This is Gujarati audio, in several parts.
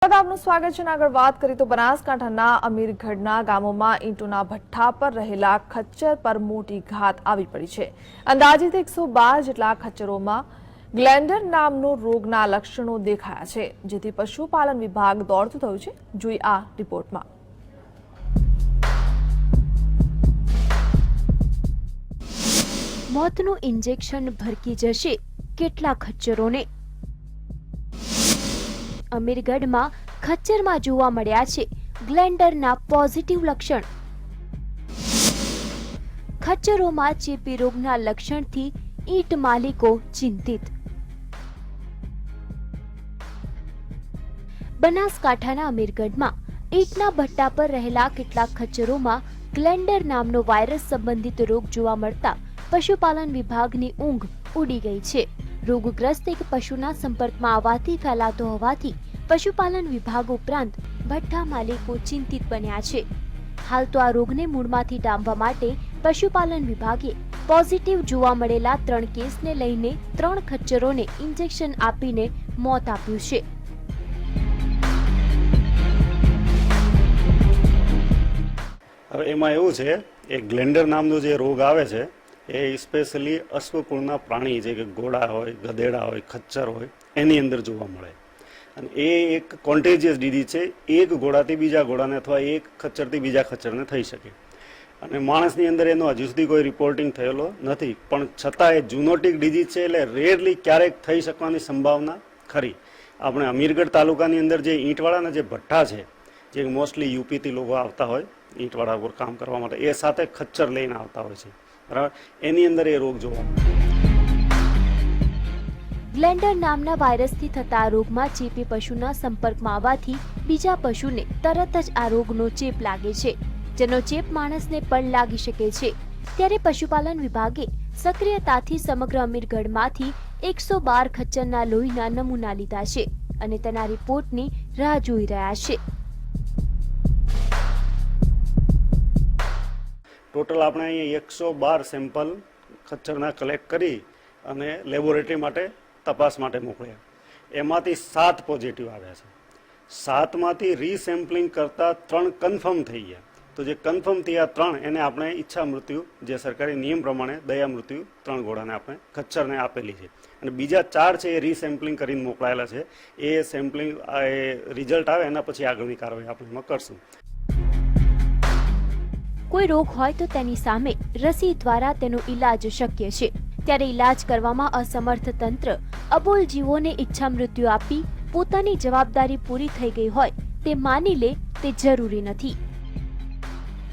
આપનું સ્વાગત છે. આગળ વાત કરીએ તો બનાસકાંઠાના અમીરગઢના ગામોમાં ઈંટોના ભઠ્ઠા પર રહેલા ખચ્ચર પર મોટી ઘાત આવી પડી છે. અંદાજિત 112 જેટલા ખચ્ચરોમાં ગ્લેન્ડર નામનો રોગના લક્ષણો દેખાયા છે, જેથી પશુપાલન વિભાગ દોડતું થયું છે. જોઈ આ રિપોર્ટમાં. મોતનું ઇન્જેક્શન ભરકી જશે કેટલા ખચ્ચરોને. અમીરગઢમાં ખચ્ચરમાં જોવા મળ્યા છે ગ્લેન્ડરના પોઝિટિવ લક્ષણ. ખચ્ચરોમાં ચેપી રોગના લક્ષણથી ઈંટ માલિકો ચિંતિત. બનાસકાંઠાના અમીરગઢમાં ઈંટના ભઠ્ઠા પર રહેલા કેટલાક ખચ્ચરોમાં ગ્લેન્ડર નામનો વાયરસ સંબંધિત રોગ જોવા મળતા પશુપાલન વિભાગની ઊંઘ ઉડી ગઈ છે. રોગગ્રસ્ત એક પશુના સંપર્કમાં આવવાથી ફેલાતો હોવાથી પશુપાલન વિભાગ ઉપરાંત ભઠ્ઠા માલિકો ચિંતિત બન્યા છે. હાલ તો આ રોગને મૂળમાંથી ડામવા માટે પશુપાલન વિભાગે પોઝિટિવ જોવા મળેલા 3 કેસને લઈને 3 ખચ્ચરોને ઇન્જેક્શન આપીને મોત આપ્યું છે. હવે એમાં એવું છે એ ગ્લેન્ડર નામનો જે રોગ આવે છે એ સ્પેશિયલી અશ્વકુળના પ્રાણી જે કે ઘોડા હોય, ગધેડા હોય, ખચ્ચર હોય એની અંદર જોવા મળે. અને એ એક કોન્ટેજિયસ ડિઝીઝ છે. એક ઘોડાથી બીજા ઘોડાને અથવા એક ખચ્ચરથી બીજા ખચ્ચરને થઈ શકે. અને માણસની અંદર એનો હજુ સુધી કોઈ રિપોર્ટિંગ થયેલો નથી, પણ છતાં એ ઝૂનોટિક ડિઝીઝ છે એટલે રેરલી ક્યારેક થઈ શકવાની સંભાવના ખરી. આપણે અમીરગઢ તાલુકાની અંદર જે ઈંટવાળાના જે ભઠ્ઠા છે, જે મોસ્ટલી યુપીથી લોકો આવતા હોય ઈંટવાળા ઉપર કામ કરવા માટે, એ સાથે ખચ્ચર લઈને આવતા હોય છે, બરાબર, એની અંદર એ રોગ જોવા મળે. ગ્લેન્ડર નામના વાયરસથી થતા આ રોગમાં ચેપી પશુના સંપર્કમાં આવવાથી બીજા પશુને તરત જ આ રોગનો ચેપ લાગે છે, જેનો ચેપ માણસને પણ લાગી શકે છે. ત્યારે પશુપાલન વિભાગે સક્રિયતાથી સમગ્ર અમીરગઢમાંથી 112 ખચ્ચરના લોહીના નમૂના લીધા છે અને તેના રિપોર્ટની રાહ જોઈ રહ્યા છે. ટોટલ આપણે અહીંયા 112 સેમ્પલ ખચ્ચરના કલેક્ટ કરી અને લેબોરેટરી માટે તપાસ માટે મોકલ્યા. એમાંથી 7 પોઝિટિવ આવ્યા છે. 7માંથી રીસેમ્પલિંગ કરતાં 3 કન્ફર્મ થઈ ગયા. તો જે કન્ફર્મ થયા 3 એને આપણે ઈચ્છા મૃત્યુ, જે સરકારી નિયમ પ્રમાણે દયા મૃત્યુ 3 ઘોડાને આપણે ખચ્ચરને આપેલી છે. અને બીજા 4 છે એ રીસેમ્પલિંગ કરીને મોકલાયેલા છે. એ સેમ્પલિંગ રિઝલ્ટ આવે એના પછી આગળની કાર્યવાહી આપણે એમાં કરશું. કોઈ રોગ હોય તો તેની સામે રસી દ્વારા તેનો ઈલાજ શક્ય છે. ત્યારે ઈલાજ કરવામાં અસમર્થ તંત્ર અબોલ જીવોને ઈચ્છા મૃત્યુ આપી પોતાની જવાબદારી પૂરી થઈ ગઈ હોય તે માની લે તે જરૂરી નથી.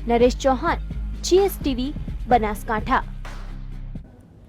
નરેશ ચૌહાણ, GSTV, બનાસકાંઠા.